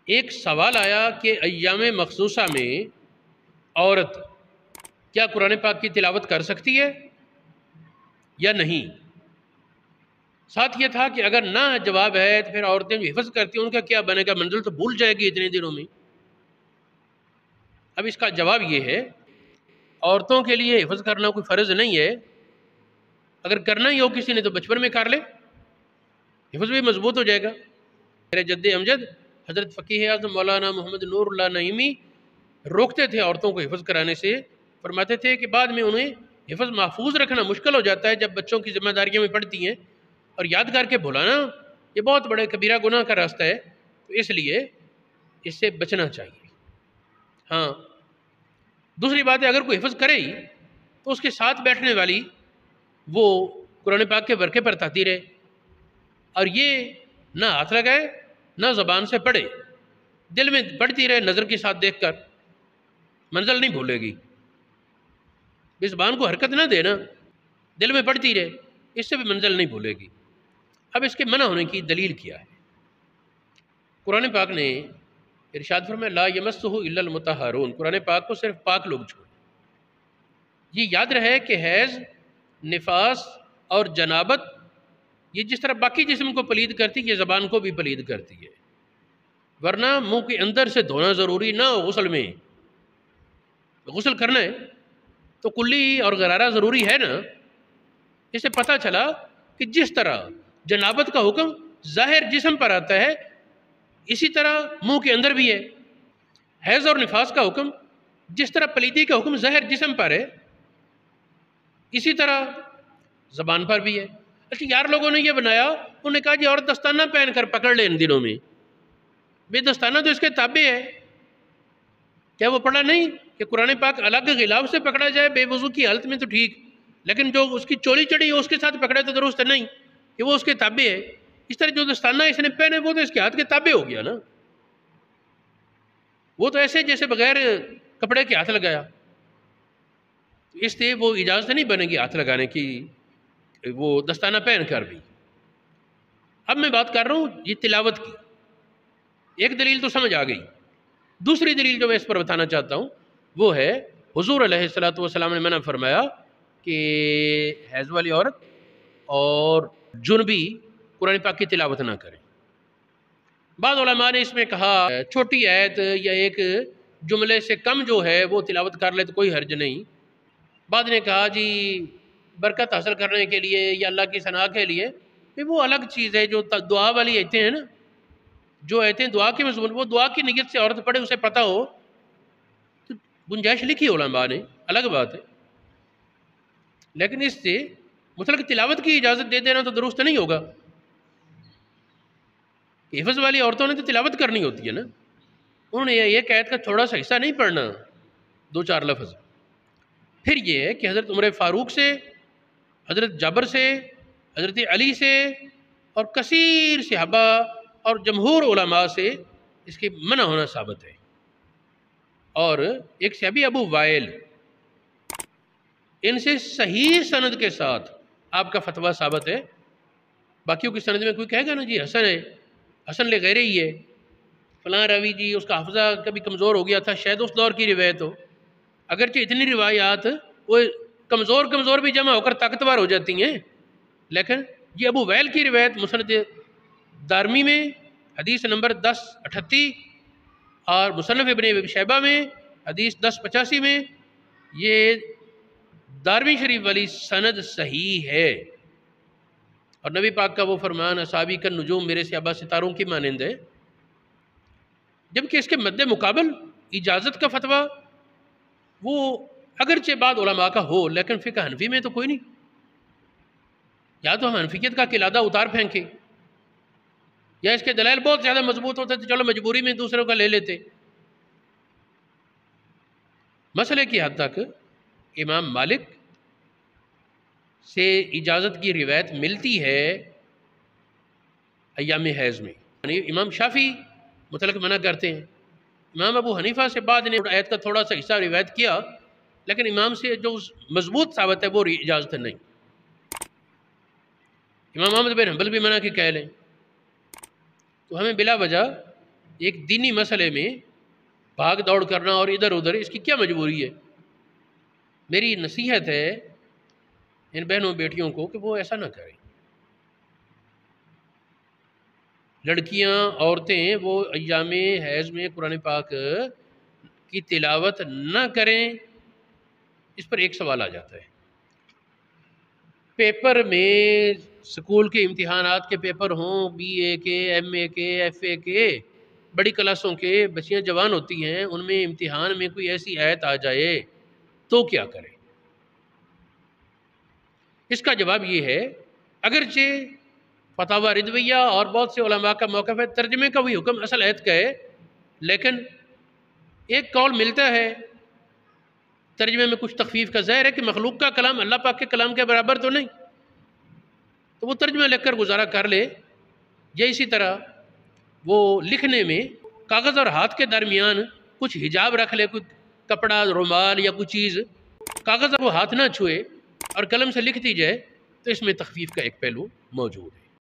ایک سوال آیا کہ ایام مخصوصہ میں عورت کیا قرآن پاک کی تلاوت کر سکتی ہے یا نہیں؟ ساتھ یہ تھا کہ اگر نہ جواب ہے تو پھر عورتیں جو حفظ کرتی ہیں ان کا کیا بنے گا؟ منزل تو بھول جائے گی اتنے دنوں میں۔ اب اس کا جواب یہ ہے، عورتوں کے لیے حفظ کرنا کوئی فرض نہیں ہے، اگر کرنا ہی ہو کسی نے تو بچپن میں کر لے، حفظ بھی مضبوط ہو جائے گا۔ میرے جد امجد حضرت فقیہ اعظم مولانا محمد نور اللہ نعیمی روکتے تھے عورتوں کو حفظ کرانے سے، فرماتے تھے کہ بعد میں انہیں حفظ محفوظ رکھنا مشکل ہو جاتا ہے جب بچوں کی ذمہ داریاں میں پڑتی ہیں، اور یاد کر کے بھلانا یہ بہت بڑے کبیرہ گناہ کا راستہ ہے، تو اس لیے اس سے بچنا چاہیے۔ ہاں دوسری بات ہے، اگر کوئی حفظ کرے ہی تو اس کے ساتھ بیٹھنے والی وہ قرآن پاک کے ورقے پر تاتی رہے، اور یہ نہ ہاتھ لگائے نہ زبان سے پڑھے، دل میں پڑھتی رہے نظر کے ساتھ دیکھ کر، منزل نہیں بھولے گی۔ اس زبان کو حرکت نہ دینا، دل میں پڑھتی رہے، اس سے بھی منزل نہیں بھولے گی۔ اب اس کے منع ہونے کی دلیل کیا ہے؟ قرآن پاک نے ارشاد فرمایا لا یمسہ الا المطہرون، قرآن پاک کو صرف پاک لوگ چھوڑیں۔ یہ یاد رہے کہ حیض، نفاس اور جنابت یہ جس طرح باقی جسم کو پلید کرتی ہے، یہ زبان کو بھی پلید کرتی ہے، ورنہ منہ کے اندر سے دھونا ضروری نہ ہو غسل میں، غسل کرنا ہے تو کلی اور غرارہ ضروری ہے نا۔ اس سے پتہ چلا کہ جس طرح جنابت کا حکم ظاہر جسم پر آتا ہے، اسی طرح منہ کے اندر بھی ہے۔ حیض اور نفاس کا حکم جس طرح پلیدی کا حکم ظاہر جسم پر ہے، اسی طرح زبان پر بھی ہے۔ اچھا یار لوگوں نے یہ بنایا، انہوں نے کہا جی عورت دستانہ پہن کر پکڑ لے ان دنوں میں، بے دستانہ تو اس کے تابع ہے۔ کیا وہ پڑھا نہیں کہ قرآن پاک الگ غلاف سے پکڑا جائے بے وضو کی حالت میں تو ٹھیک، لیکن جو اس کی چولی چڑی ہے اس کے ساتھ پکڑے تو درست نہیں کہ وہ اس کے تابع ہے۔ اس طرح جو دستانہ اس نے پہنے وہ تو اس کے ہاتھ کے تابع ہو گیا نا، وہ تو ایسے جیسے بغیر کپڑے کے ہاتھ لگایا، اس لیے وہ اجازت نہیں بنے گی ہاتھ لگانے کی، وہ دستانہ پہن کر بھی۔ اب میں بات کر رہا ہوں یہ تلاوت کی، ایک دلیل تو سمجھ آ گئی۔ دوسری دلیل جو میں اس پر بتانا چاہتا ہوں وہ ہے حضور علیہ السلام نے منع فرمایا کہ حیض والی عورت اور جنبی قرآن پاک کی تلاوت نہ کریں۔ بعض علماء نے اس میں کہا چھوٹی آیت یا ایک جملے سے کم جو ہے وہ تلاوت کر لے تو کوئی حرج نہیں۔ بعض نے کہا جی برکت حاصل کرنے کے لیے یا اللہ کی ثنا کے لیے، وہ الگ چیز ہے۔ جو دعا والی آیتیں ہیں نا، جو آیتیں دعا کے مضمون، وہ دعا کی نیت سے عورت پڑھے، اسے پتہ ہو تو گنجائش لکھی علماء نے، الگ بات ہے، لیکن اس سے مطلق تلاوت کی اجازت دے دینا تو درست نہیں ہوگا۔ حفظ والی عورتوں نے تو تلاوت کرنی ہوتی ہے نا، انہوں نے ایک آیت کا تھوڑا سا حصہ نہیں پڑھنا، دو چار لفظ۔ پھر یہ ہے کہ حضرت عمر فاروق سے، حضرت جابر سے، حضرت علی سے اور کثیر صحابہ اور جمہور علماء سے اس کے منع ہونا ثابت ہے۔ اور ایک صحابی ابو وائل، ان سے صحیح سند کے ساتھ آپ کا فتویٰ ثابت ہے۔ باقیوں کی سند میں کوئی کہے گا نا جی حسن ہے، حسن لغیرہ ہی ہے، فلاں راوی جی اس کا حافظہ کبھی کمزور ہو گیا تھا، شاید اس دور کی روایت ہو۔ اگرچہ اتنی روایات وہ کمزور بھی جمع ہو کر طاقتور ہو جاتی ہیں، لیکن یہ ابو ویل کی روایت مسند دارمی میں حدیث نمبر 1038 اور مصنف ابن ابی شیبہ میں حدیث 1085 میں، یہ دارمی شریف والی سند صحیح ہے۔ اور نبی پاک کا وہ فرمان اصحابی کا نجوم میرے صحابہ ستاروں کی مانند ہے۔ جبکہ اس کے مد مقابل اجازت کا فتویٰ وہ اگرچہ بعض علماء کا ہو، لیکن فقہ حنفی میں تو کوئی نہیں۔ یا تو ہم حنفیت کا قلادہ اتار پھینکیں، یا اس کے دلائل بہت زیادہ مضبوط ہوتے تو چلو مجبوری میں دوسروں کا لے لیتے۔ مسئلے کی حد تک امام مالک سے اجازت کی روایت ملتی ہے ایام حیض میں، یعنی امام شافعی مطلق منع کرتے ہیں۔ امام ابو حنیفہ سے بعد نے آیت کا تھوڑا سا حصہ روایت کیا، لیکن امام سے جو مضبوط ثابت ہے وہ اجازت نہیں۔ امام احمد بن حنبل بھی منع کی قائل ہیں۔ تو ہمیں بلا وجہ ایک دینی مسئلے میں بھاگ دوڑ کرنا اور ادھر ادھر، اس کی کیا مجبوری ہے؟ میری نصیحت ہے ان بہنوں بیٹیوں کو کہ وہ ایسا نہ کریں. لڑکیاں، عورتیں وہ ایام حیض میں قرآن پاک کی تلاوت نہ کریں. اس پر ایک سوال آ جاتا ہے، پیپر میں اسکول کے امتحانات کے پیپر ہوں، بی اے کے، ایم اے کے، ایف اے کے، بڑی کلاسوں کے بچیاں جوان ہوتی ہیں، ان میں امتحان میں کوئی ایسی آیت آ جائے تو کیا کریں؟ اس کا جواب یہ ہے، اگرچہ فتاوی رضویہ اور بہت سے علماء کا موقف ہے ترجمے کا وہی حکم اصل آیت کا ہے، لیکن ایک قول ملتا ہے ترجمے میں کچھ تخفیف کا. ظاہر ہے کہ مخلوق کا کلام اللہ پاک کے کلام کے برابر تو نہیں، تو وہ ترجمہ لکھ کر گزارا کر لے. یا اسی طرح وہ لکھنے میں کاغذ اور ہاتھ کے درمیان کچھ حجاب رکھ لے، کوئی کپڑا، رومال یا کوئی چیز، کاغذ وہ ہاتھ نہ چھوئے اور قلم سے لکھ دی جائے، تو اس میں تخفیف کا ایک پہلو موجود ہے.